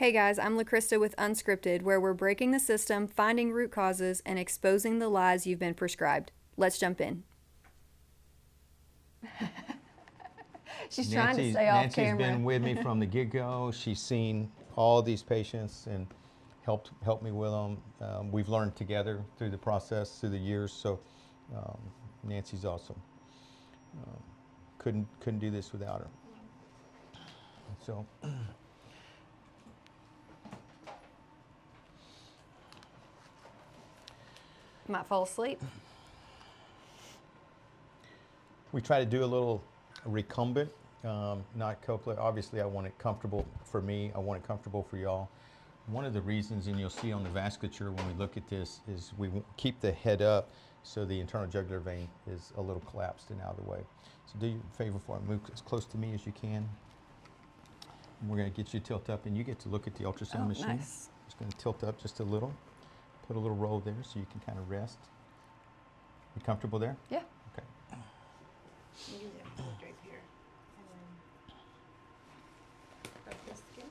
Hey guys, I'm LaKrista with Unscripted, where we're breaking the system, finding root causes, and exposing the lies you've been prescribed. Let's jump in. She's trying to stay off Nancy's camera. been with me from the get-go. She's seen all these patients and helped me with them. We've learned together through the process, through the years. So Nancy's awesome. Couldn't do this without her. So Might fall asleep. we try to do a little recumbent, not copula. Obviously, I want it comfortable for me. I want it comfortable for y'all. One of the reasons, and you'll see on the vasculature when we look at this, is we keep the head up so the internal jugular vein is a little collapsed and out of the way. So do you a favor for me, move as close to me as you can. And we're going to get you tilt up, and you get to look at the ultrasound machine. Nice. Just going to tilt up just a little. Put a little roll there so you can kind of rest. You comfortable there? Yeah. Okay. Usually I put it right here, and then rub the skin.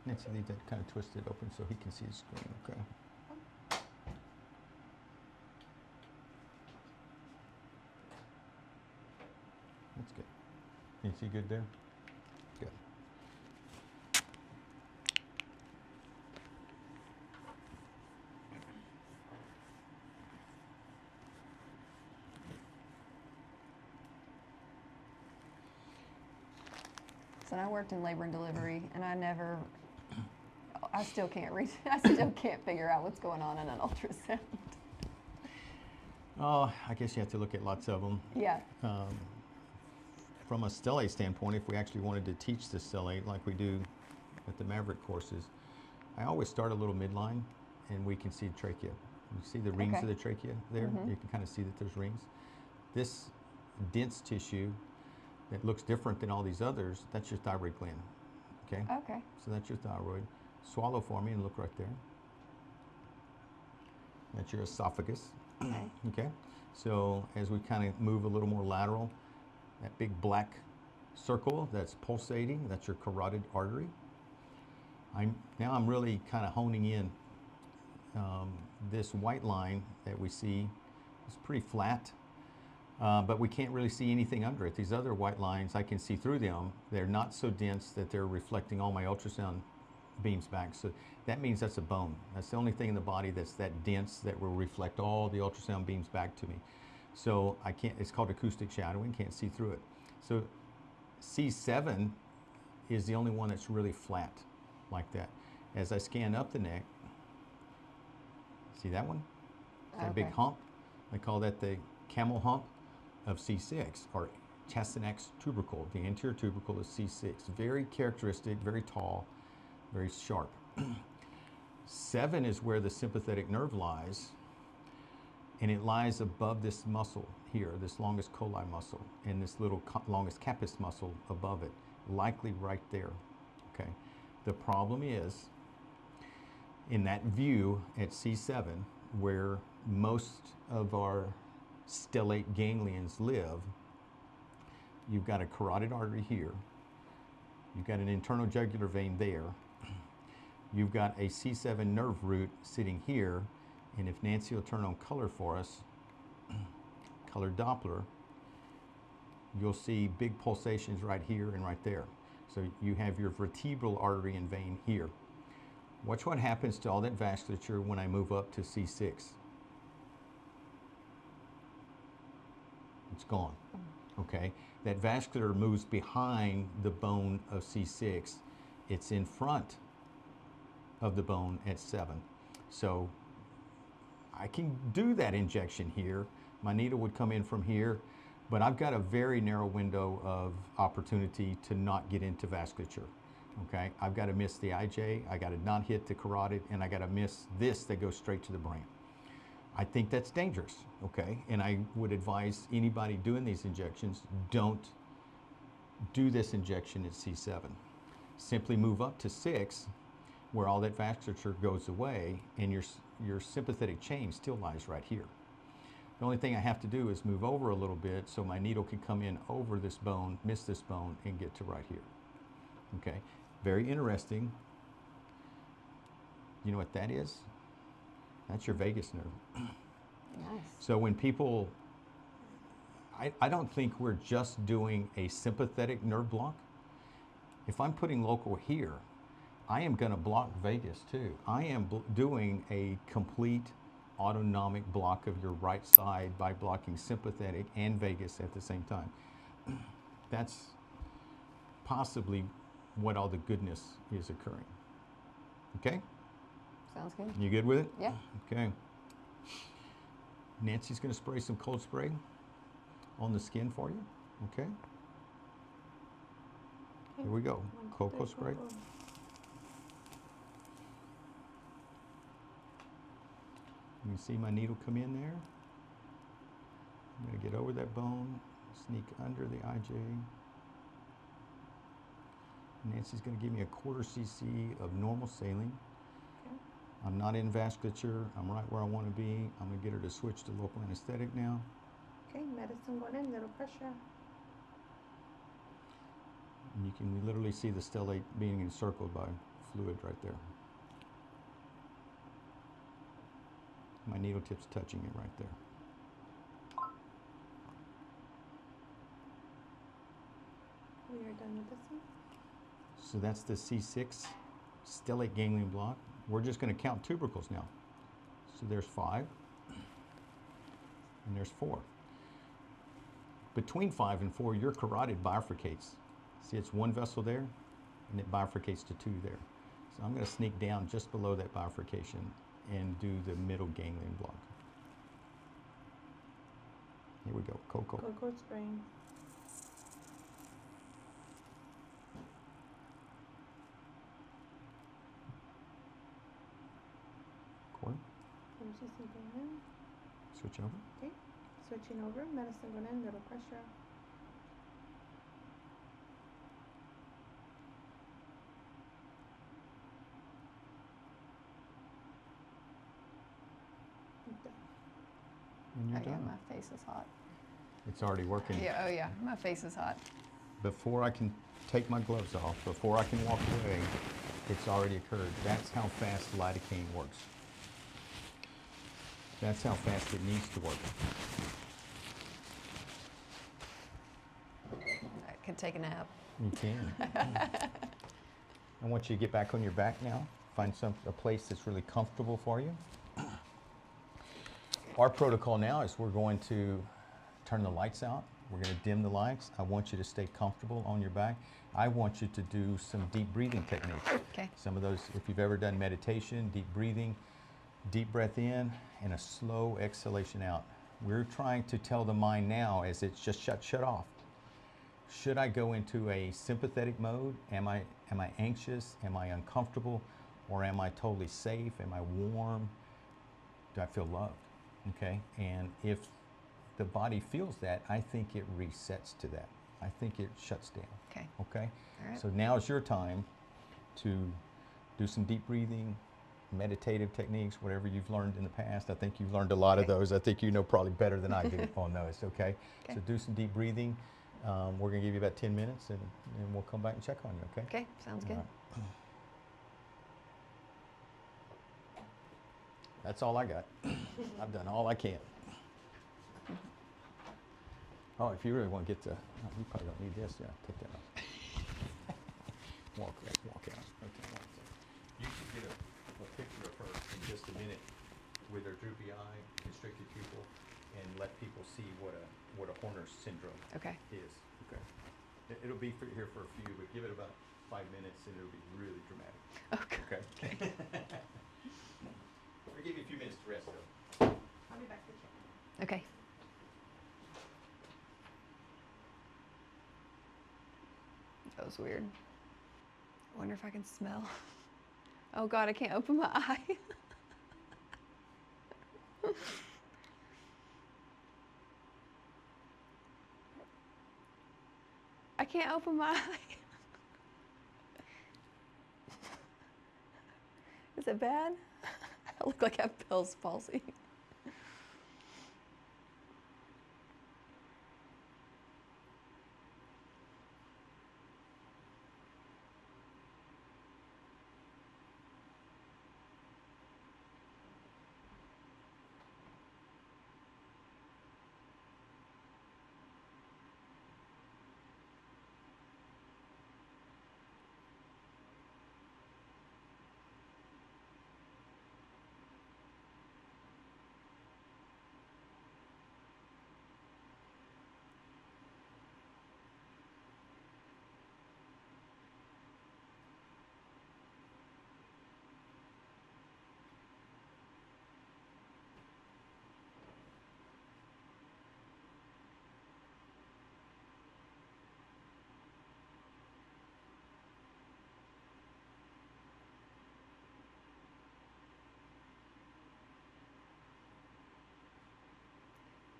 Nancy, leave that kind of twisted open so he can see the screen, okay? That's good. Can you see good there? Good. So I worked in labor and delivery, and I still can't read. I still can't figure out what's going on in an ultrasound. Oh, I guess you have to look at lots of them. Yeah. From a stellate standpoint, if we actually wanted to teach the stellate like we do at the Maverick courses, I always start a little midline, and we can see trachea. You see the rings of the trachea there? Mhm. You can kind of see that there's rings. This dense tissue that looks different than all these others, that's your thyroid gland, okay? Okay. So that's your thyroid. Swallow for me and look right there. That's your esophagus. Okay. Okay, so as we kind of move a little more lateral, that big black circle that's pulsating, that's your carotid artery. Now I'm really kind of honing in. This white line that we see is pretty flat, but we can't really see anything under it. These other white lines, I can see through them. They're not so dense that they're reflecting all my ultrasound beams back. So that means that's a bone. That's the only thing in the body that's that dense that will reflect all the ultrasound beams back to me. So I can't, it's called acoustic shadowing, can't see through it. So C7 is the only one that's really flat like that. As I scan up the neck, see that one? That big Okay. hump? I call that the camel hump of C6, or Chassenex tubercle. The anterior tubercle is C6. Very characteristic, very tall, very sharp. 7 is where the sympathetic nerve lies, and it lies above this muscle here, this longus colli muscle, and this little longus capus muscle above it, likely right there, okay? The problem is, in that view at C7, where most of our stellate ganglions live, you've got a carotid artery here, you've got an internal jugular vein there, you've got a C7 nerve root sitting here, and if Nancy will turn on color for us, color Doppler, you'll see big pulsations right here and right there. So you have your vertebral artery and vein here. Watch what happens to all that vasculature when I move up to C6. It's gone, okay? That vascular moves behind the bone of C6. It's in front of the bone at 7. So I can do that injection here. My needle would come in from here, but I've got a very narrow window of opportunity to not get into vasculature. Okay, I've got to miss the IJ, I got to not hit the carotid, and I got to miss this that goes straight to the brain. I think that's dangerous, okay? And I would advise anybody doing these injections, don't do this injection at C7. Simply move up to 6, where all that vasculature goes away, and your sympathetic chain still lies right here. The only thing I have to do is move over a little bit so my needle can come in over this bone, miss this bone, and get to right here. Okay, very interesting. You know what that is? That's your vagus nerve. Nice. So when people, I don't think we're just doing a sympathetic nerve block. If I'm putting local here, I am going to block vagus too. I am doing a complete autonomic block of your right side by blocking sympathetic and vagus at the same time. That's possibly what all the goodness is occurring. Okay? Sounds good. You good with it? Yeah. Okay. Nancy's going to spray some cold spray on the skin for you. Okay? Here we go. Cocoa spray. You can see my needle come in there. I'm going to get over that bone, sneak under the IJ. Nancy's going to give me a 1/4 cc of normal saline. Okay. I'm not in vasculature. I'm right where I want to be. I'm going to get her to switch to local anesthetic now. Okay, medicine going in, little pressure. And you can literally see the stellate being encircled by fluid right there. My needle tip's touching it right there. We are done with this one. So that's the C6 stellate ganglion block. We're just going to count tubercles now. So there's 5, and there's 4. Between 5 and 4, your carotid bifurcates. See, it's one vessel there, and it bifurcates to 2 there. So I'm going to sneak down just below that bifurcation and do the middle ganglion block. Here we go, cocoa. Cocoa spraying. Cord, MCC going in. switch over. Okay, switching over, medicine going in, little pressure. And you're Oh, yeah, done. my face is hot. It's already working. Yeah, oh yeah, my face is hot. Before I can take my gloves off, before I can walk away, it's already occurred. That's how fast lidocaine works. That's how fast it needs to work. I could take a nap. You can. I want you to get back on your back now. Find a place that's really comfortable for you. Our protocol now is we're going to turn the lights out. We're going to dim the lights. I want you to stay comfortable on your back. I want you to do some deep breathing techniques. Okay. Some of those, if you've ever done meditation, deep breathing, deep breath in and a slow exhalation out. We're trying to tell the mind now as it's just shut off. Should I go into a sympathetic mode? Am I anxious? Am I uncomfortable? Or am I totally safe? Am I warm? Do I feel loved? Okay, and if the body feels that, I think it resets to that. I think it shuts down. Okay. Okay? All right. So now is your time to do some deep breathing, meditative techniques, whatever you've learned in the past. I think you've learned a lot of Okay. those. I think you know probably better than I do on those, okay? Okay. So do some deep breathing. We're going to give you about 10 minutes, and we'll come back and check on you, okay? Okay, sounds good. All right. That's all I got. I've done all I can. Oh, if you really want to get to, oh, you probably don't need this. Yeah, take that off. walk out. Okay, walk out. You should get a picture of her in just a minute with her droopy eye, constricted pupil, and let people see what a Horner's syndrome Okay. is. Okay. It'll be here for a few, but give it about 5 minutes, and it'll be really dramatic. Okay. Okay. I'll give you a few minutes to rest, though. Okay. That was weird. I wonder if I can smell. Oh God, I can't open my eye. I can't open my eye. Is it bad? I look like I have Bell's palsy.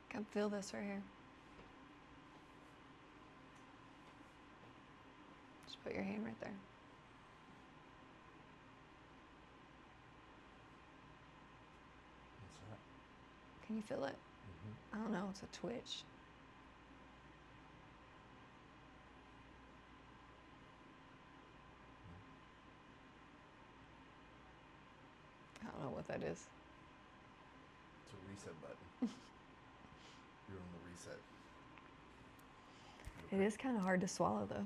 Come feel this right here. Just put your hand right there. What's that? Can you feel it? I don't know, it's a twitch. I don't know what that is. It's a reset button. You're on the reset. It is kind of hard to swallow though.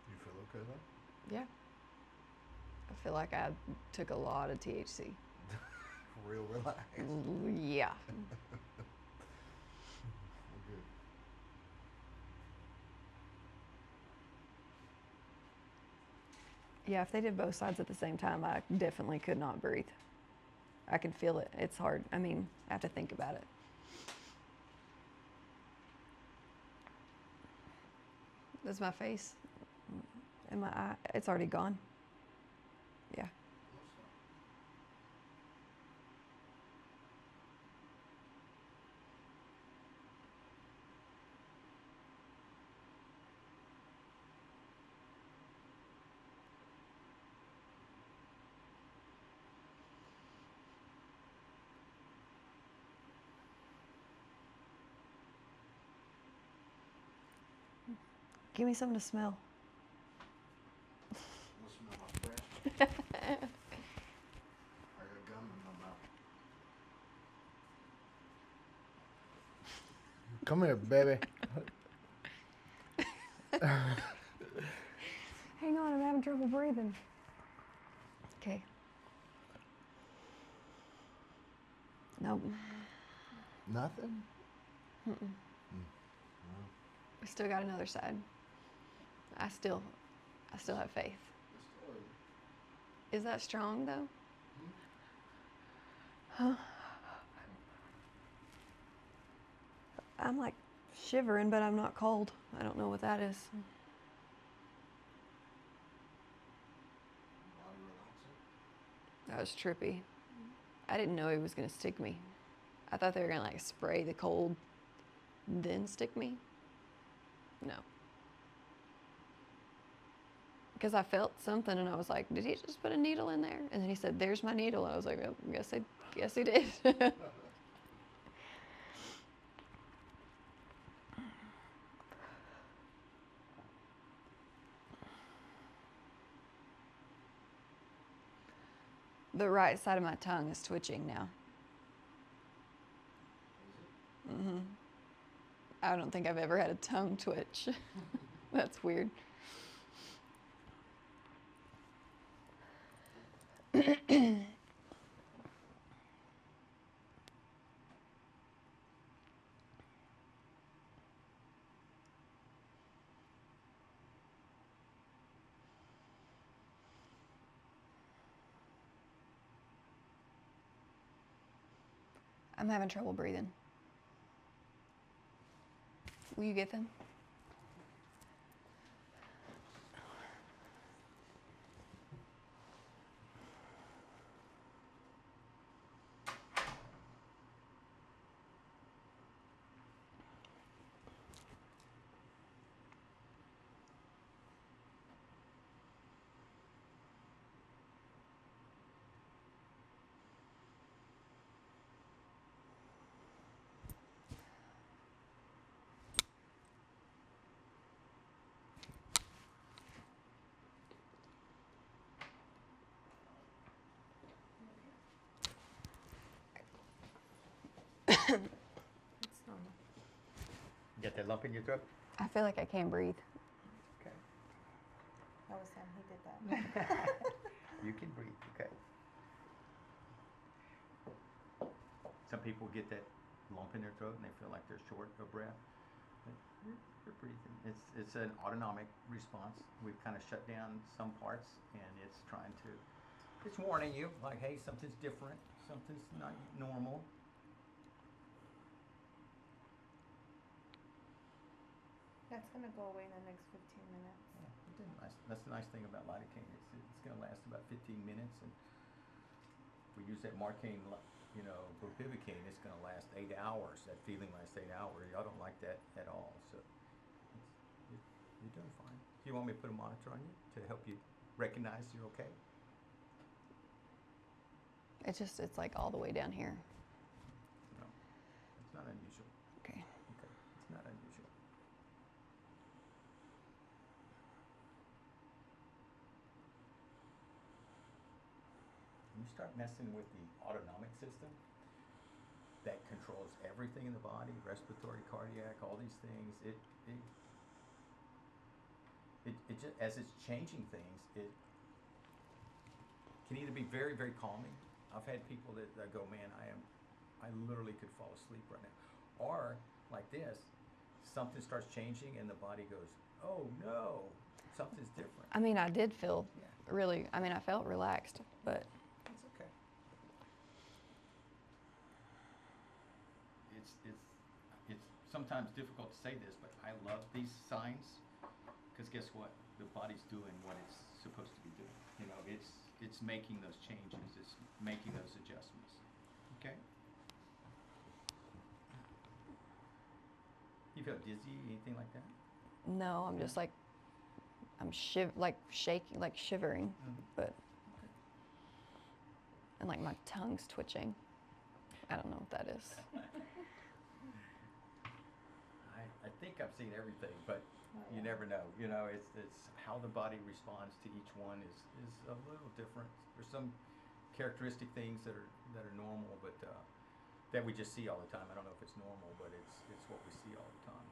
You feel okay though? Yeah. I feel like I took a lot of THC. Real relaxed. Yeah. We're good. Yeah, if they did both sides at the same time, I definitely could not breathe. I can feel it. It's hard. I mean, I have to think about it. Does my face and my eye, it's already gone. Yeah. Give me something to smell. Wanna smell my breath? I got gum in my mouth. Come here, baby. Hang on, I'm having trouble breathing. Okay. Nope. Nothing? We still got another side. I still have faith. Is that strong though? Huh? I'm like shivering, but I'm not cold. I don't know what that is. That was trippy. I didn't know he was gonna stick me. I thought they were gonna like spray the cold, then stick me. No. Because I felt something and I was like, did he just put a needle in there? And then he said, there's my needle. And I was like, oh, guess he did. The right side of my tongue is twitching now. I don't think I've ever had a tongue twitch. That's weird. I'm having trouble breathing. Will you get them? It's normal. You got that lump in your throat? I feel like I can't breathe. Okay. That was him. He did that. You can breathe, okay. Some people get that lump in their throat and they feel like they're short of breath. But you're breathing. It's an autonomic response. We've kind of shut down some parts and it's trying to, it's warning you like, hey, something's different, something's not normal. That's going to go away in the next 15 minutes. Yeah, it didn't last. That's the nice thing about lidocaine. It's going to last about 15 minutes, and if we use that marcaine, bupivacaine, it's going to last 8 hours. That feeling lasts 8 hours. Y'all don't like that at all, so you're doing fine. Do you want me to put a monitor on you to help you recognize you're okay? It's like all the way down here. No, it's not unusual. Okay. Okay, it's not unusual. You start messing with the autonomic system that controls everything in the body, respiratory, cardiac, all these things. It just, as it's changing things, it can either be very, very calming. I've had people that go, man, I literally could fall asleep right now. Or like this, something starts changing and the body goes, oh no, something's different. I mean, I did feel Yeah. I felt relaxed, but It's okay. It's sometimes difficult to say this, but I love these signs because guess what? The body's doing what it's supposed to be doing. It's making those changes. It's making those adjustments. Okay. You feel dizzy, anything like that? no, I'm just like, shaking, like shivering, but, and like my tongue's twitching. I don't know what that is. I think I've seen everything, but you never know. It's how the body responds to each one is a little different. There's some characteristic things that are normal, but that we just see all the time. I don't know if it's normal, but it's what we see all the time.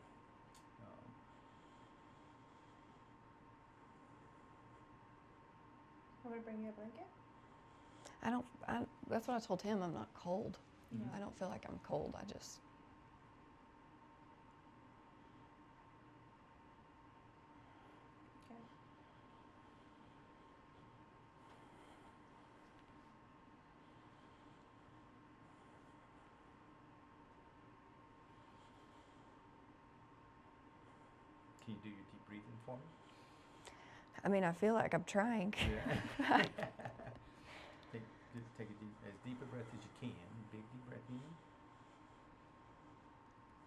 I'm going to bring you a blanket. That's what I told him. I'm not cold. Mhm. I don't feel like I'm cold. I just, Okay. Can you do your deep breathing for me? I feel like I'm trying. Yeah. Take as deep a breath as you can. Big deep breath in.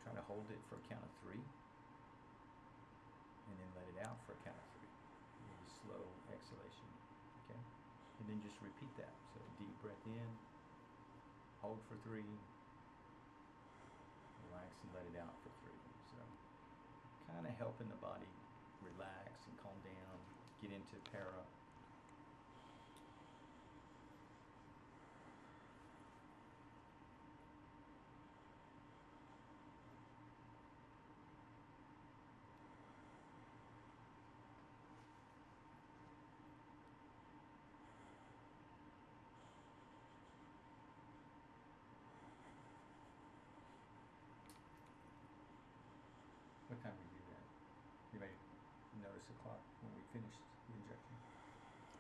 Try to hold it for a count of 3. And then let it out for a count of 3. Maybe slow exhalation. Okay? And then just repeat that. So deep breath in. Hold for 3. Relax and let it out for 3. So kind of helping the body relax and calm down. Get into para. What time do you do that? You may notice the clock when we finish the injection.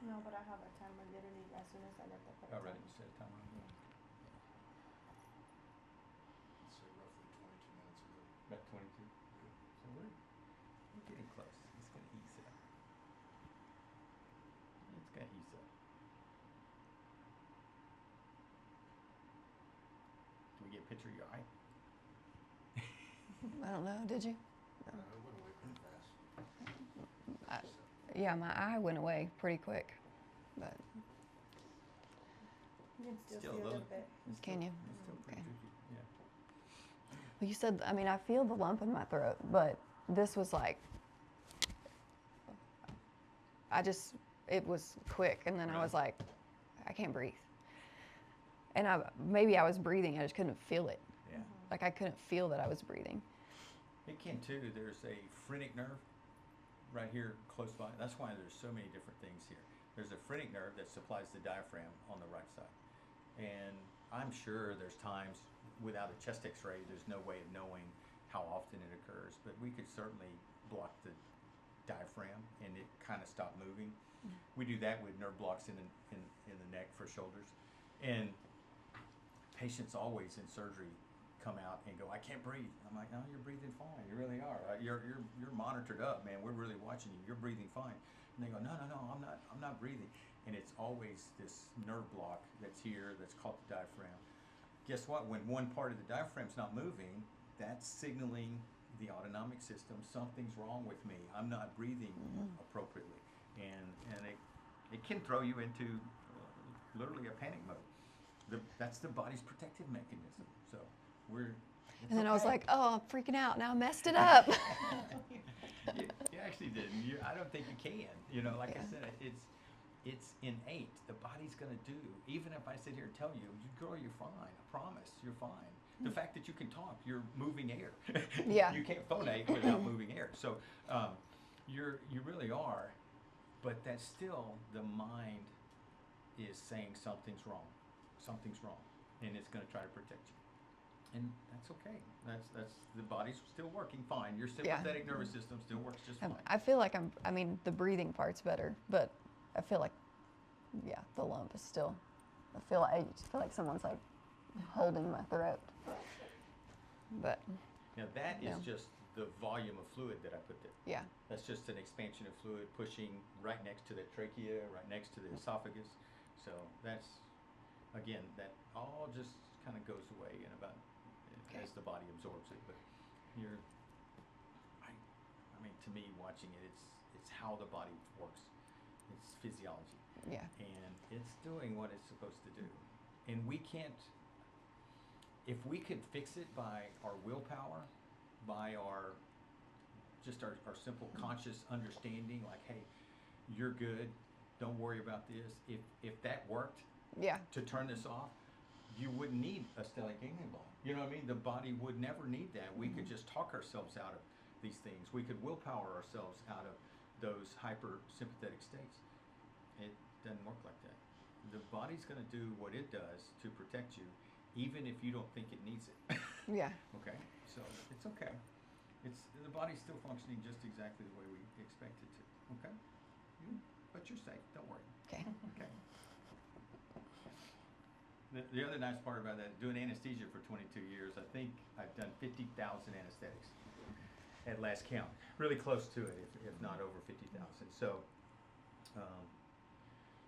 No, but I have a timer literally as soon as I let the put Oh, right, you set a timer on it. 22. So we're getting close. It's going to ease up. It's going to ease up. Can we get a picture of your eye? I don't know. Did you? It went away pretty fast. Yeah, my eye went away pretty quick. But You can still, Still see a a little little- bit. can you? It's still pretty Okay. tricky. Yeah. Well, you said, I mean, I feel the lump in my throat, but this was like, it was quick, and then I was like, I can't breathe. And maybe I was breathing, I just couldn't feel it. Yeah. Like I couldn't feel that I was breathing. It can too. There's a phrenic nerve right here close by. That's why there's so many different things here. There's a phrenic nerve that supplies the diaphragm on the right side. And I'm sure there's times without a chest x-ray, there's no way of knowing how often it occurs, but we could certainly block the diaphragm and it kind of stop moving. We do that with nerve blocks in the neck for shoulders. And patients always in surgery come out and go, I can't breathe. I'm like, no, you're breathing fine. You really are. You're monitored up, man. We're really watching you. You're breathing fine. And they go, no, I'm not breathing. And it's always this nerve block that's here that's called the diaphragm. Guess what? When one part of the diaphragm's not moving, that's signaling the autonomic system, something's wrong with me. I'm not breathing appropriately. And it can throw you into literally a panic mode. That's the body's protective mechanism. So And then I was like, oh, I'm freaking out. Now I messed it up. you actually didn't. I don't think you can. You know, like I said, it's innate. The body's going to do. Even if I sit here and tell you, girl, you're fine. I promise, you're fine. The fact that you can talk, you're moving air. Yeah. You can't phonate without moving air. So you really are. But that's still, the mind is saying something's wrong. Something's wrong. And it's going to try to protect you. And that's okay. That's the body's still working fine. Your sympathetic nervous system still works just fine. I feel like the breathing part's better, but I feel like, the lump is still, I feel like someone's like holding my throat. But Now that is just the volume of fluid that I put there. yeah, That's just an expansion of fluid pushing right next to the trachea, right next to the esophagus. So that's, again, that all just kind of goes away in about as the body absorbs it. But I mean, to me, watching it, it's how the body works. It's physiology. yeah, And it's doing what it's supposed to do. And we can't, if we could fix it by our willpower, by our simple conscious understanding, like, hey, you're good, don't worry about this. If that worked yeah, to turn this off, you wouldn't need a stellate ganglion block. You know what I mean? The body would never need that. We could just talk ourselves out of these things. We could willpower ourselves out of those hyper-sympathetic states. It doesn't work like that. The body's going to do what it does to protect you, even if you don't think it needs it. yeah. Okay? So it's okay. The body's still functioning just exactly the way we expect it to. Okay? But you're safe. Don't worry. Okay. Okay. The other nice part about that, doing anesthesia for 22 years, I think I've done 50,000 anesthetics at last count. Really close to it, if not over 50,000. So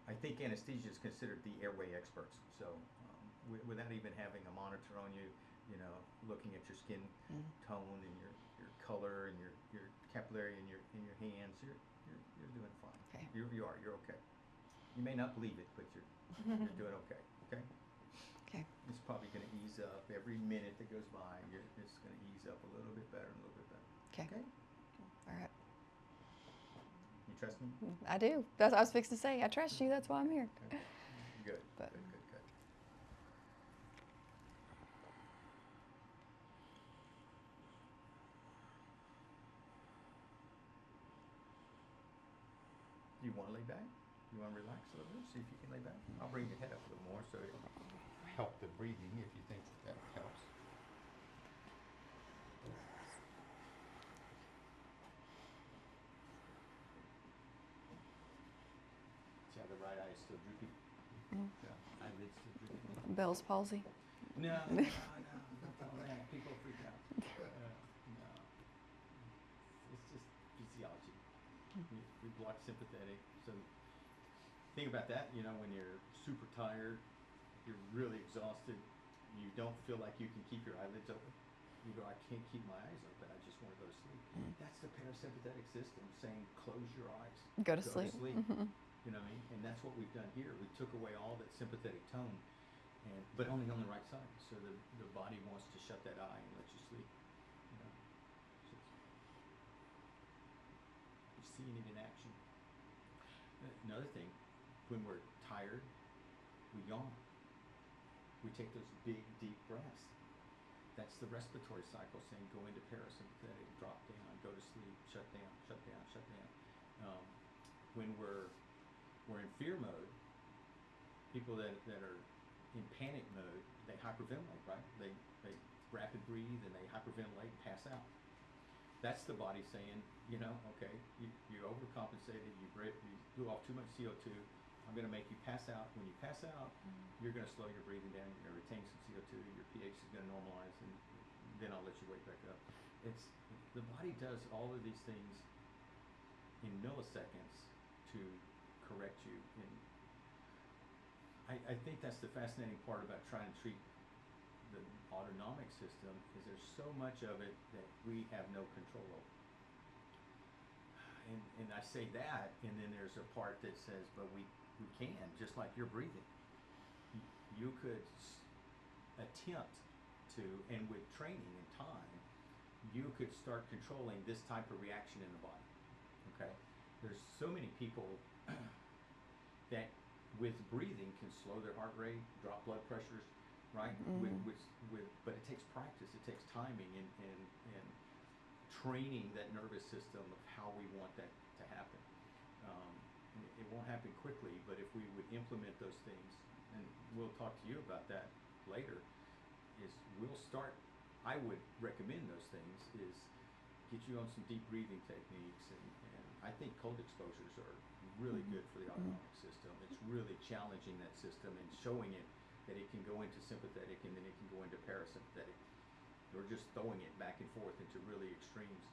I think anesthesia is considered the airway experts. So without even having a monitor on you, looking at your skin tone and your color and your capillary in your hands, you're doing fine. Okay. You're okay. You may not believe it, but you're doing okay. Okay. Okay. It's probably going to ease up every minute that goes by. It's going to ease up a little bit better and a little bit better. Okay. Okay. All right. You trust me? I do. That's what I was fixing to say. I trust you. That's why I'm here. Okay. Good. But- Good. You want to lay back? You want to relax a little bit? See if you can lay back. I'll bring your head up a little more so it'll help the breathing if you think that helps. See how the right eye is still droopy? Yeah, eyelid's still droopy. Bell's palsy. No. People freak out. No. We block sympathetic. So think about that, you know, when you're super tired, you're really exhausted, you don't feel like you can keep your eyelids open. You go, I can't keep my eyes open, I just want to go to sleep. That's the parasympathetic system saying, close your eyes. Go to sleep. Mm-hmm. You know what I mean? And that's what we've done here. We took away all that sympathetic tone, but only on the right side. So the body wants to shut that eye and let you sleep. You know? So you're seeing it in action. Another thing, when we're tired, we yawn. We take those big, deep breaths. That's the respiratory cycle saying go into parasympathetic, drop down, go to sleep, shut down, shut down, shut down. When we're in fear mode, people that are in panic mode, they hyperventilate, right? They rapid breathe and they hyperventilate and pass out. That's the body saying, you know, okay, you overcompensated, you blew off too much CO2, I'm going to make you pass out. When you pass out, you're going to slow your breathing down, you're going to retain some CO2, your pH is going to normalize, and then I'll let you wake back up. The body does all of these things in milliseconds to correct you. And I think that's the fascinating part about trying to treat the autonomic system, is there's so much of it that we have no control over. And I say that, and then there's a part that says, but we can, just like you're breathing. You could attempt to, and with training and time, you could start controlling this type of reaction in the body. Okay? There's so many people that with breathing can slow their heart rate, drop blood pressures, right? But it takes practice, it takes timing and training that nervous system of how we want that to happen. It won't happen quickly, but if we would implement those things, and we'll talk to you about that later, I would recommend those things, is get you on some deep breathing techniques, and I think cold exposures are really good for the autonomic system. It's really challenging that system and showing it that it can go into sympathetic and then it can go into parasympathetic. We're just throwing it back and forth into really extremes.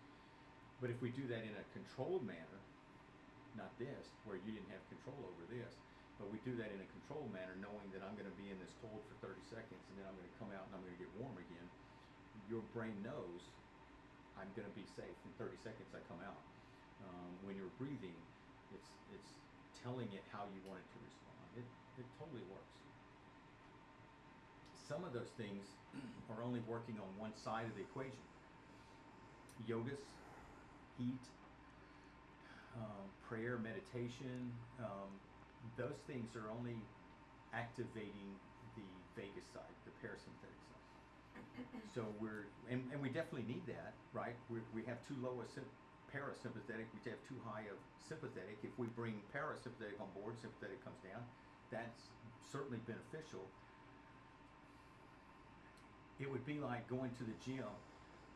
But if we do that in a controlled manner, not this, where you didn't have control over this, but we do that in a controlled manner, knowing that I'm going to be in this cold for 30 seconds and then I'm going to come out and I'm going to get warm again, your brain knows I'm going to be safe. In 30 seconds I come out. When you're breathing, it's telling it how you want it to respond. It totally works. Some of those things are only working on one side of the equation. Yogas, heat, prayer, meditation, those things are only activating the vagus side, the parasympathetic side. So we definitely need that, right? We have too low a parasympathetic, we have too high of sympathetic. If we bring parasympathetic on board, sympathetic comes down. That's certainly beneficial. It would be like going to the gym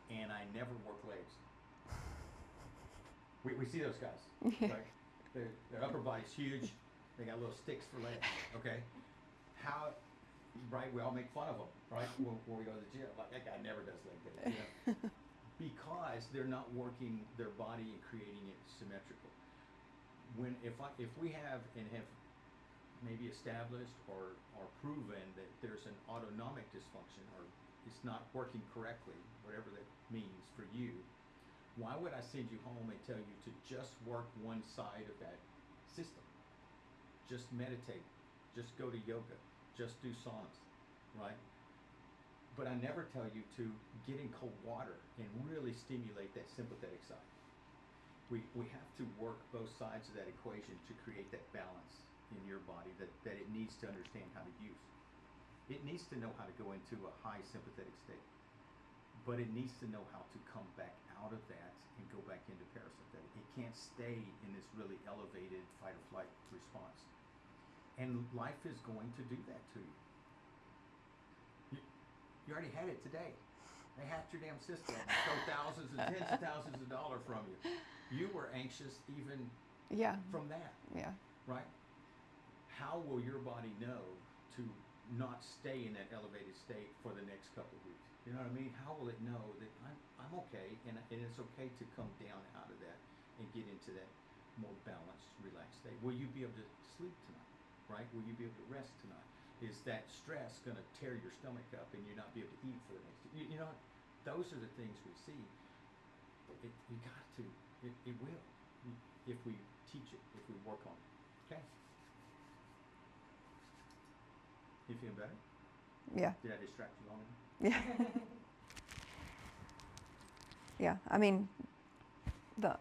and I never work legs. We see those guys, right? Their upper body's huge. They got little sticks for legs, okay? Right, we all make fun of them, right? When we go to the gym, like, that guy never does leg days, you know? Because they're not working their body and creating it symmetrical. If we have maybe established or proven that there's an autonomic dysfunction, or it's not working correctly, whatever that means for you, why would I send you home and tell you to just work one side of that system? Just meditate, just go to yoga, just do saunas, right? But I never tell you to get in cold water and really stimulate that sympathetic side. We have to work both sides of that equation to create that balance in your body that it needs to understand how to use. It needs to know how to go into a high sympathetic state, but it needs to know how to come back out of that and go back into parasympathetic. It can't stay in this really elevated fight or flight response. And life is going to do that to you. You already had it today. They hacked your damn system and stole thousands and tens of thousands of dollars from you. You were anxious even from that. Yeah. Right? How will your body know to not stay in that elevated state for the next couple of weeks? You know what I mean? How will it know that I'm okay and it's okay to come down out of that and get into that more balanced, relaxed state? Will you be able to sleep tonight, right? Will you be able to rest tonight? Is that stress going to tear your stomach up and you not be able to eat for the next day? You know, those are the things we see. You got to, it will, if we teach it, if we work on it. Okay? You feeling better? Yeah. Did I distract you long enough? Yeah. Yeah. I mean, the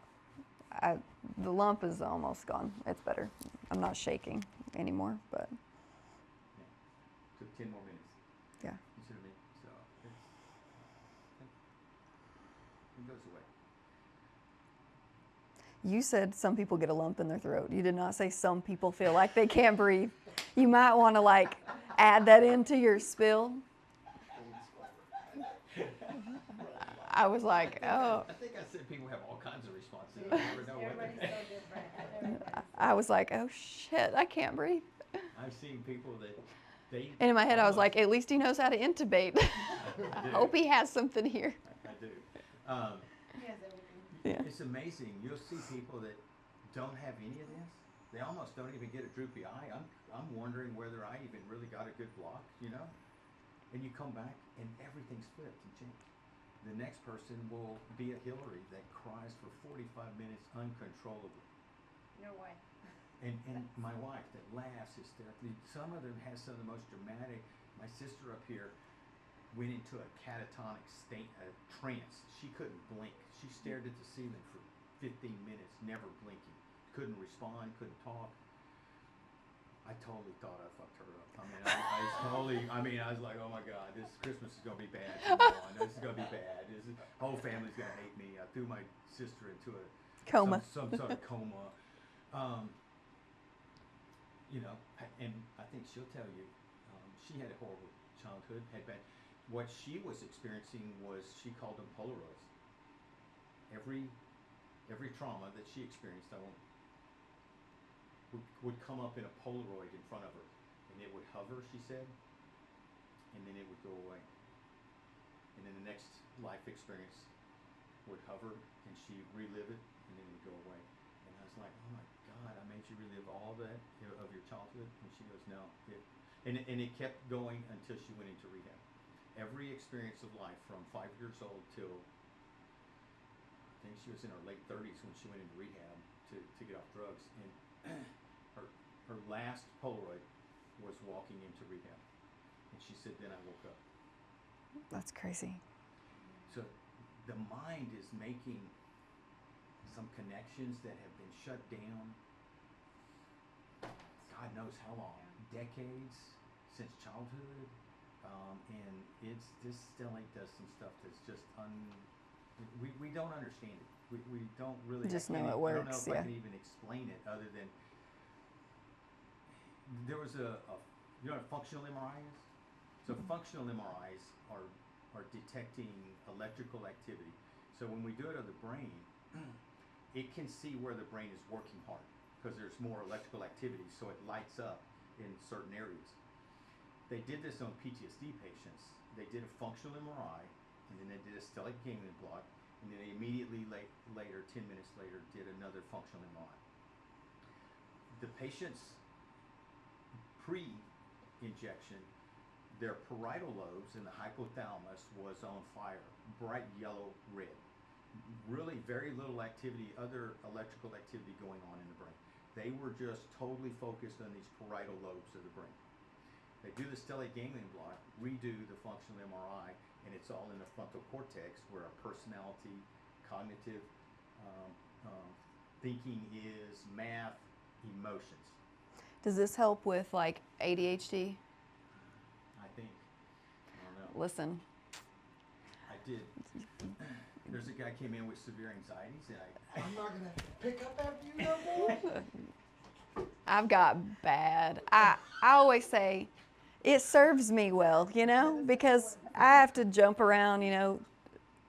lump is almost gone. It's better. I'm not shaking anymore, but Yeah. Took 10 more minutes. yeah. You see what I mean? So it goes away. You said some people get a lump in their throat. You did not say some people feel like they can't breathe. You might want to like add that into your spill. I was like, oh. I think I said people have all kinds of responses. I never know what Everybody's they so different. Everybody's I was like, oh shit, I can't breathe. I've seen people that they. And in my head, I was almost- like, at least he knows how to intubate. I do. hope he has something here. I do. He has everything. Yeah. It's amazing. You'll see people that don't have any of this. They almost don't even get a droopy eye. I'm wondering whether I even really got a good block, you know? And you come back and everything's flipped and changed. The next person will be a Hillary that cries for 45 minutes uncontrollably. No way. And my wife that laughs hysterically. Some of them has some of the most dramatic. My sister up here went into a catatonic state, a trance. She couldn't blink. She stared at the ceiling for 15 minutes, never blinking. Couldn't respond, couldn't talk. I totally thought I fucked her up. I was like, oh my God, this Christmas is gonna be bad from now on. This is gonna be bad. Whole family's gonna hate me. I threw my sister into a Coma. some sort of coma. You know, and I think she'll tell you, she had a horrible childhood, had bad. What she was experiencing was, she called them Polaroids. Every trauma that she experienced, would come up in a Polaroid in front of her, and it would hover, she said, and then it would go away. And then the next life experience would hover, and she'd relive it, and then it would go away. And I was like, oh my God, I made you relive all that of your childhood? And she goes, no. And it kept going until she went into rehab. Every experience of life from 5 years old till, I think she was in her late 30s when she went into rehab to get off drugs. And her last Polaroid was walking into rehab. And she said, then I woke up. That's crazy. So the mind is making some connections that have been shut down, God knows how long, decades since childhood. And this stellate does some stuff that's just we don't understand it. We don't really Just I know it don't know works, if I yeah. can even explain it other than there was you know what a functional MRI is? So functional MRIs are detecting electrical activity. So when we do it on the brain, it can see where the brain is working hard because there's more electrical activity, so it lights up in certain areas. They did this on PTSD patients. They did a functional MRI, and then they did a stellate ganglion block, and then they immediately later, 10 minutes later, did another functional MRI. The patients pre-injection, their parietal lobes and the hypothalamus was on fire, bright yellow, red. Really very little activity, other electrical activity going on in the brain. They were just totally focused on these parietal lobes of the brain. They do the stellate ganglion block, redo the functional MRI, and it's all in the frontal cortex where our personality, cognitive thinking is, math, emotions. Does this help with like ADHD? I think. I don't know. Listen, I did. There's a guy came in with severe anxieties, and I'm not gonna pick up after you no more. I've got bad. I always say it serves me well, you know, because I have to jump around, you know,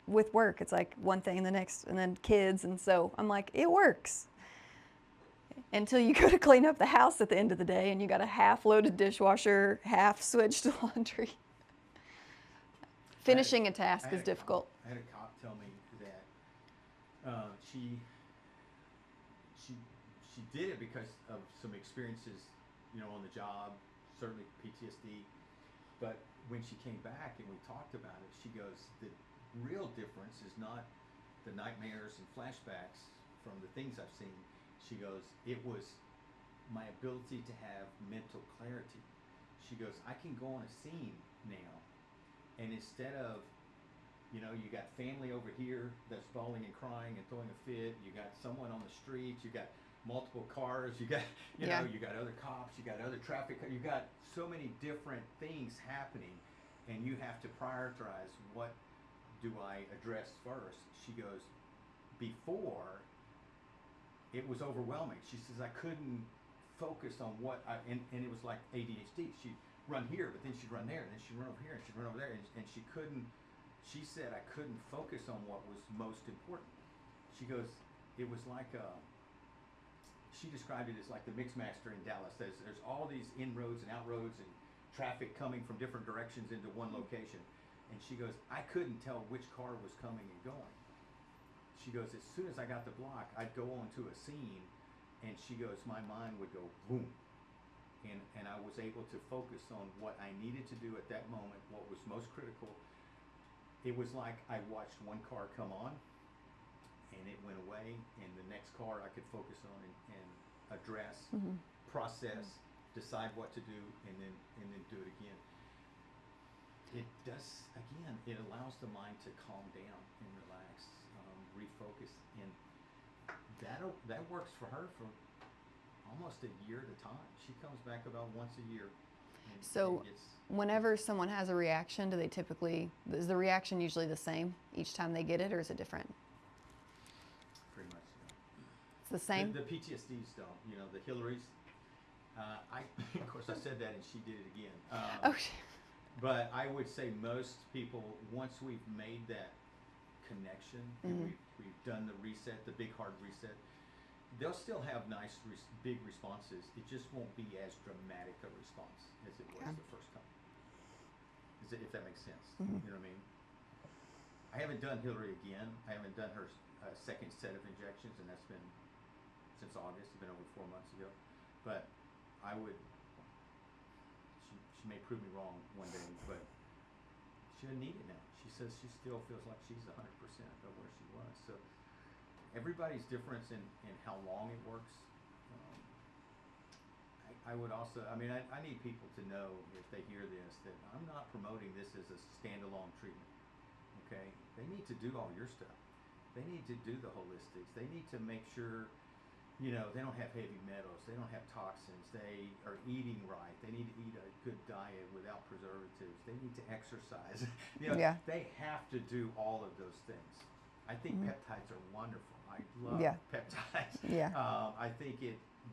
with work. It's like one thing and the next, and then kids, and so I'm like, it works. Until you go to clean up the house at the end of the day and you got a half-loaded dishwasher, half-switched laundry. Finishing a task is difficult. I had a cop tell me that she she did it because of some experiences, you know, on the job, certainly PTSD. But when she came back and we talked about it, she goes, the real difference is not the nightmares and flashbacks from the things I've seen. She goes, it was my ability to have mental clarity. She goes, I can go on a scene now, and instead of, you know, you got family over here that's bawling and crying and throwing a fit, you got someone on the street, you got multiple cars, you got, you know, you got other cops, you got other traffic, you got so many different things happening, and you have to prioritize, what do I address first? She goes, before, it was overwhelming. She says, I couldn't focus on what I, and it was like ADHD. She'd run here, but then she'd run there, and then she'd run over here, and she'd run over there, and she couldn't, she said, I couldn't focus on what was most important. She goes, it was like she described it as like the Mixmaster in Dallas. There's all these inroads and outroads and traffic coming from different directions into one location. And she goes, I couldn't tell which car was coming and going. She goes, as soon as I got the block, I'd go onto a scene, and she goes, my mind would go boom. And I was able to focus on what I needed to do at that moment, what was most critical. It was like I watched one car come on, and it went away, and the next car I could focus on and address, process, decide what to do, and then do it again. It does, again, it allows the mind to calm down and relax, refocus, and that works for her for almost a year at a time. She comes back about once a year. So whenever someone has a reaction, do they typically, is the reaction usually the same each time they get it, or is it different? Pretty much, yeah. It's the same? The PTSDs don't, you know, the Hillarys. Of course, I said that and she did it again. But I would say most people, once we've made that connection, and we've done the reset, the big hard reset, they'll still have nice, big responses. It just won't be as dramatic a response as it was the first time. If that makes sense. You know what I mean? I haven't done Hillary again. I haven't done her second set of injections, and that's been since August. It's been over 4 months ago. But I would, she may prove me wrong one day, but she doesn't need it now. She says she still feels like she's 100% of where she was. So everybody's difference in how long it works. I would also, I mean, I need people to know, if they hear this, that I'm not promoting this as a standalone treatment, okay? They need to do all your stuff. They need to do the holistics. They need to make sure, you know, they don't have heavy metals. They don't have toxins. They are eating right. They need to eat a good diet without preservatives. They need to exercise. You know, they have to do all of those things. I think peptides are wonderful. I love peptides. I think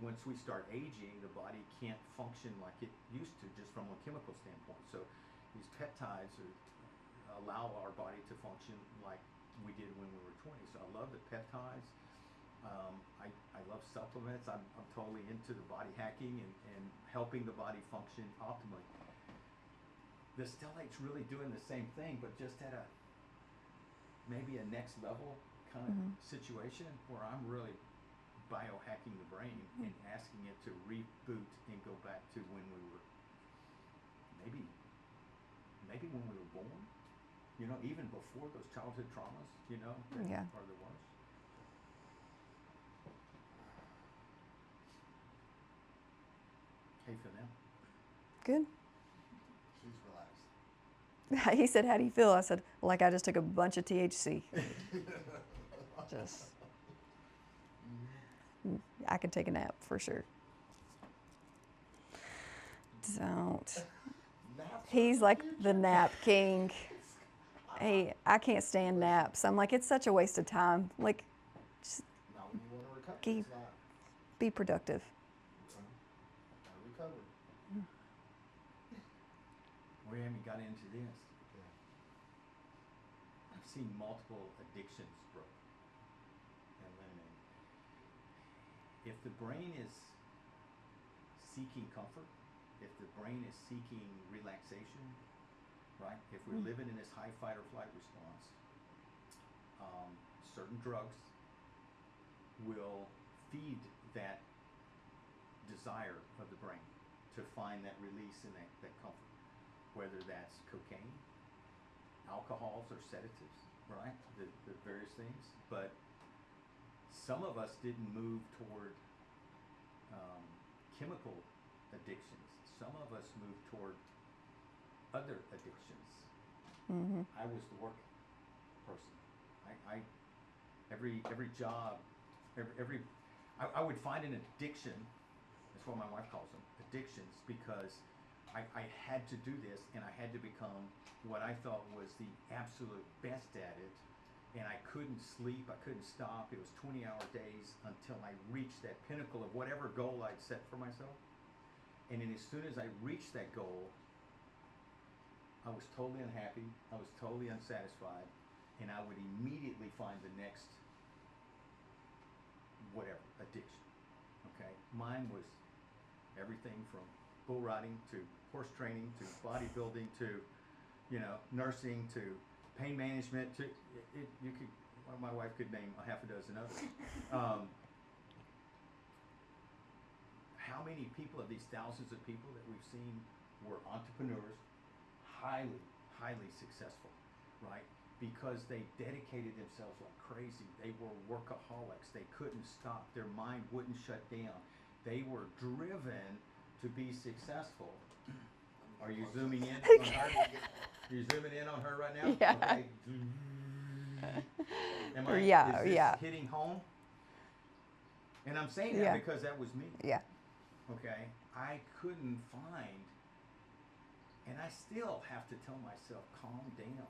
once we start aging, the body can't function like it used to, just from a chemical standpoint. So these peptides allow our body to function like we did when we were 20. So I love the peptides. I love supplements. I'm totally into the body hacking and helping the body function optimally. The Stellate's really doing the same thing, but just at maybe a next level kind of situation where I'm really biohacking the brain and asking it to reboot and go back to when we were maybe when we were born, you know, even before those childhood traumas, you know, that are the worst. How you feel now? Good. She's relaxed. He said, how do you feel? I said, like I just took a bunch of THC. Just, I could take a nap for sure. Don't. He's like the nap king. Hey, I can't stand naps. I'm like, it's such a waste of time. Like, just Now when you want to recover, it's not. be productive. Gotta recover. We haven't got into this. I've seen multiple addictions broken and eliminated. If the brain is seeking comfort, if the brain is seeking relaxation, right? If we're living in this high fight or flight response, certain drugs will feed that desire of the brain to find that release and that comfort, whether that's cocaine, alcohols, or sedatives, right? The various things. But some of us didn't move toward chemical addictions. Some of us moved toward other addictions. Mm-hmm. I was the work person. I every job, I would find an addiction. That's what my wife calls them, addictions, because I had to do this, and I had to become what I felt was the absolute best at it. And I couldn't sleep, I couldn't stop. It was 20-hour days until I reached that pinnacle of whatever goal I'd set for myself. And then as soon as I reached that goal, I was totally unhappy, I was totally unsatisfied, and I would immediately find the next whatever, addiction. Okay? Mine was everything from bull riding to horse training to bodybuilding to, nursing to pain management to my wife could name a half a dozen others. How many people of these thousands of people that we've seen were entrepreneurs, highly successful, right? Because they dedicated themselves like crazy. They were workaholics. They couldn't stop. Their mind wouldn't shut down. They were driven to be successful. Are you zooming in on her? Are you zooming in on her right now? Yeah. Okay. Yeah, is this yeah. hitting home? And I'm saying that Yeah. because that was me. Yeah. Okay, I couldn't find, and I still have to tell myself, calm down.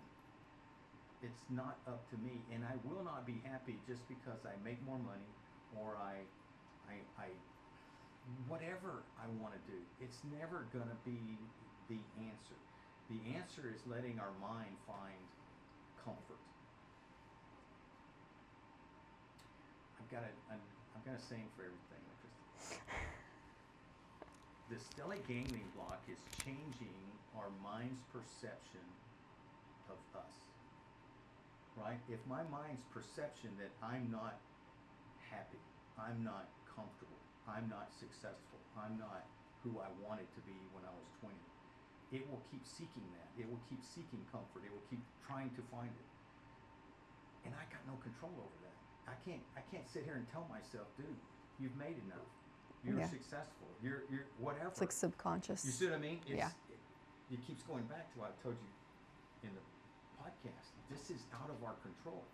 It's not up to me, and I will not be happy just because I make more money or I whatever I want to do. It's never gonna be the answer. The answer is letting our mind find comfort. I've got a saying for everything, LaKrista. The stellate ganglion block is changing our mind's perception of us, right? If my mind's perception that I'm not happy, I'm not comfortable, I'm not successful, I'm not who I wanted to be when I was 20, it will keep seeking that. It will keep seeking comfort. It will keep trying to find it. And I got no control over that. I can't sit here and tell myself, dude, you've made enough. You're Yeah. successful. You're whatever. It's like subconscious. You see what I mean? Yeah. It keeps going back to what I told you in the podcast. This is out of our control.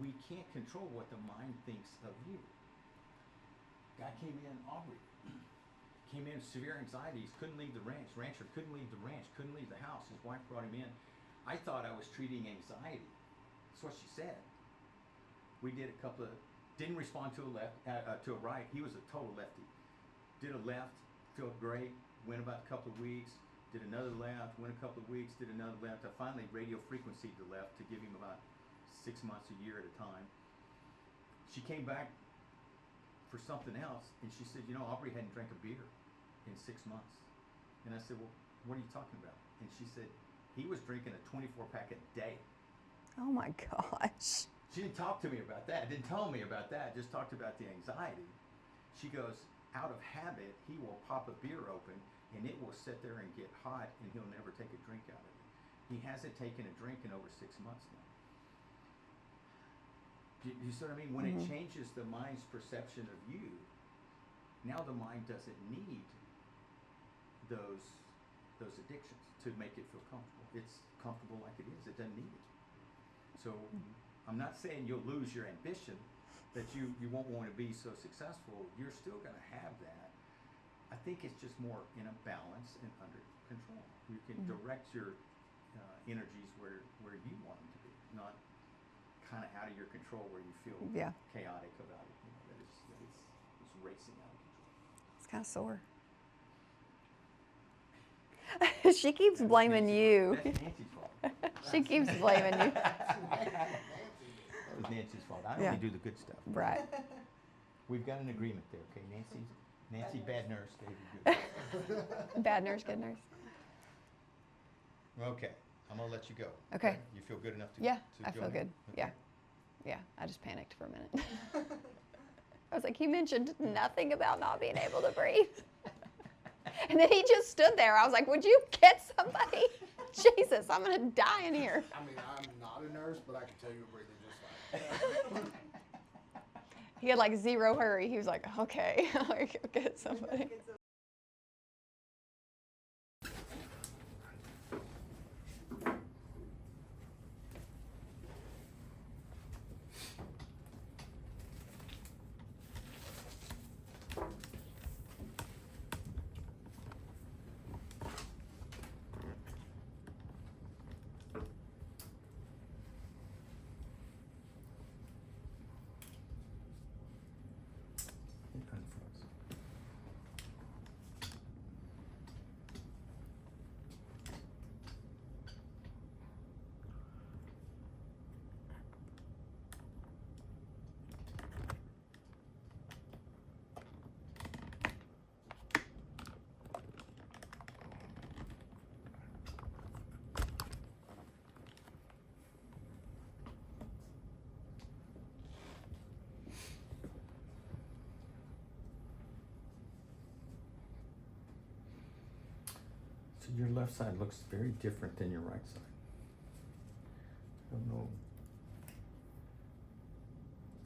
We can't control what the mind thinks of you. Guy came in, Aubrey, came in severe anxieties, couldn't leave the ranch. Rancher couldn't leave the ranch, couldn't leave the house. His wife brought him in. I thought I was treating anxiety. That's what she said. We did a couple of, didn't respond to a left, to a right. He was a total lefty. Did a left, felt great. Went about a couple of weeks. Did another left. Went a couple of weeks. Did another left. I finally radio frequencyed the left to give him about 6 months, a year at a time. She came back for something else, and she said, Aubrey hadn't drank a beer in 6 months. And I said, well, what are you talking about? And she said, he was drinking a 24-pack a day. Oh my gosh. She didn't talk to me about that, didn't tell me about that, just talked about the anxiety. She goes, out of habit, he will pop a beer open and it will sit there and get hot and he'll never take a drink out of it. He hasn't taken a drink in over 6 months now. Do you see what I mean? When it changes the mind's perception of you, now the mind doesn't need those addictions to make it feel comfortable. It's comfortable like it is, it doesn't need it. So I'm not saying you'll lose your ambition, that you won't want to be so successful. You're still going to have that. I think it's just more in a balance and under control. You can direct your energies where you want them to be, not kind of out of your control where you feel chaotic about it. That it's racing out of control. It's kind of sore. She keeps blaming you. That's Nancy's fault. She keeps blaming you. That was Nancy's fault. I only do the good stuff. Right. We've got an agreement there, okay? Nancy, bad nurse, David, good. Bad nurse, good nurse. Okay, I'm gonna let you go. Okay. You feel good enough to Yeah, to I go feel ahead? good. Okay. Yeah. Yeah, I just panicked for a minute. I was like, he mentioned nothing about not being able to breathe. And then he just stood there. I was like, would you get somebody? Jesus, I'm going to die in here. I mean, I'm not a nurse, but I can tell you're breathing just fine. He had like zero hurry. He was like, okay, I'll go get somebody. So your left side looks very different than your right side. I don't know.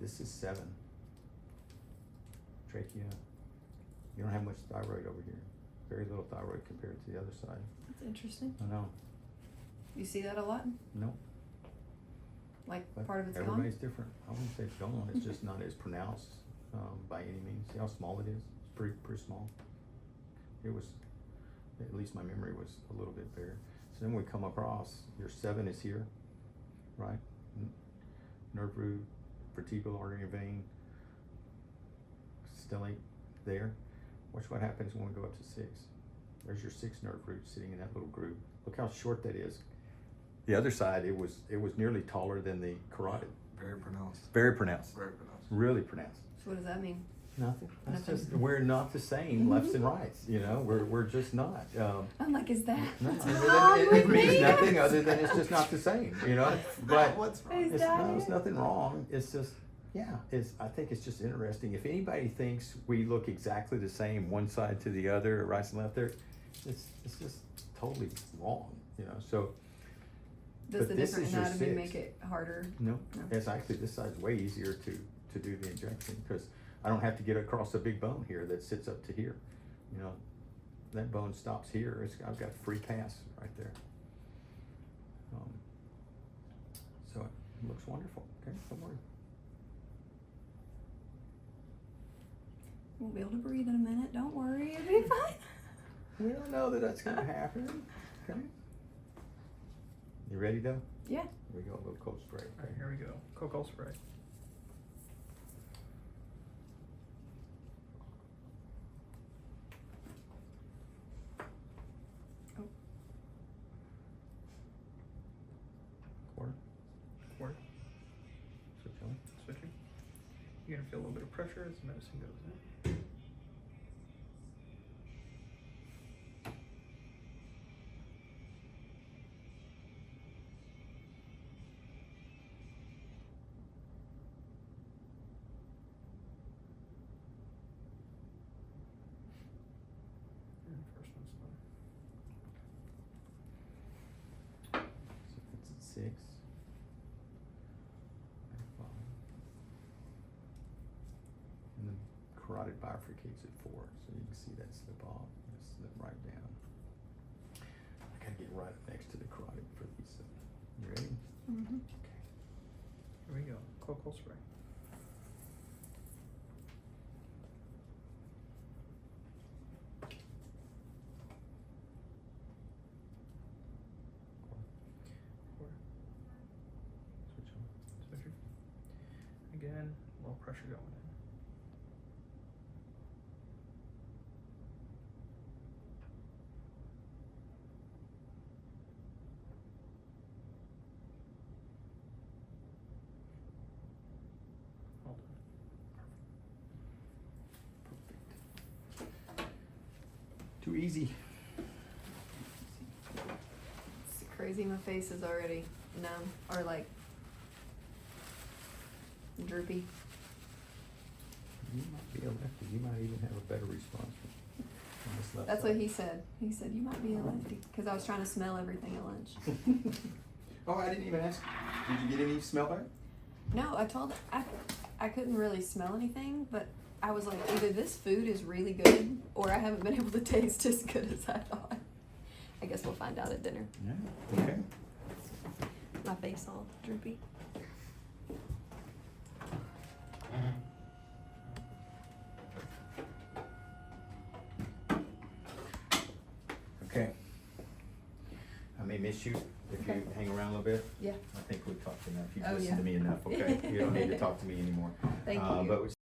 This is 7. Trachea. You don't have much thyroid over here. Very little thyroid compared to the other side. That's interesting. I know. You see that a lot? No. Like But part of it's everybody's gone? different. I wouldn't say it's gone. It's just not as pronounced by any means. See how small it is? It's pretty small. It was, at least my memory was a little bit bigger. So then we come across, your 7 is here, right? Nerve root, vertebral artery and vein, stellate there. Watch what happens when we go up to 6. There's your 6 nerve root sitting in that little groove. Look how short that is. The other side, it was nearly taller than the carotid. Very pronounced. Very pronounced. Very pronounced. Really pronounced. So what does that mean? Nothing. That's Nothing. just, we're not the same lefts and rights. You know, we're just not. I'm like, is that No, what's it, wrong it, with it means me? nothing other than it's just not the same. You know, but What's wrong? Is it's, that no, it's it? nothing wrong. It's just, yeah. I think it's just interesting. If anybody thinks we look exactly the same, one side to the other, right and left there, it's just totally wrong. You know, so. Does but the this different is your anatomy 6. make it harder? No, No. it's actually, this side's way easier to do the injection because I don't have to get across a big bone here that sits up to here. You know, that bone stops here. I've got free pass right there. So it looks wonderful. Okay, don't worry. We'll be able to breathe in a minute. Don't worry, it'll be fine. We don't know that that's gonna happen. Okay. You ready though? Yeah. Here we go, a little cold spray. All right, here we go. Cocoa spray. Quarter, Word. switch on. Switching. You're gonna feel a little bit of pressure as the medicine goes in. And first one's done. So that's at 6. And 5. And the carotid bifurcates at 4, so you can see that slip off, and slip right down. I gotta get right up next to the carotid for these. You ready? Mm-hmm. Okay. Here we go. Cocoa spray. Quarter. Switch on. Switching. Again, a little pressure going in. Hold on. Perfect. Too easy. It's crazy. My face is already numb or like droopy. You might be a lefty. You might even have a better response from this left That's side. what he said. He said, you might be a lefty. Because I was trying to smell everything at lunch. Oh, I didn't even ask. Did you get any smell back? No, I couldn't really smell anything, but I was like, either this food is really good or I haven't been able to taste as good as I thought. I guess we'll find out at dinner. Yeah. Okay. My face all droopy. Okay. I may miss you if Okay. you hang around a little bit. Yeah. I think we've talked enough. You've Oh, listened yeah. to me enough, okay? You don't need to talk to me anymore. Thank you. But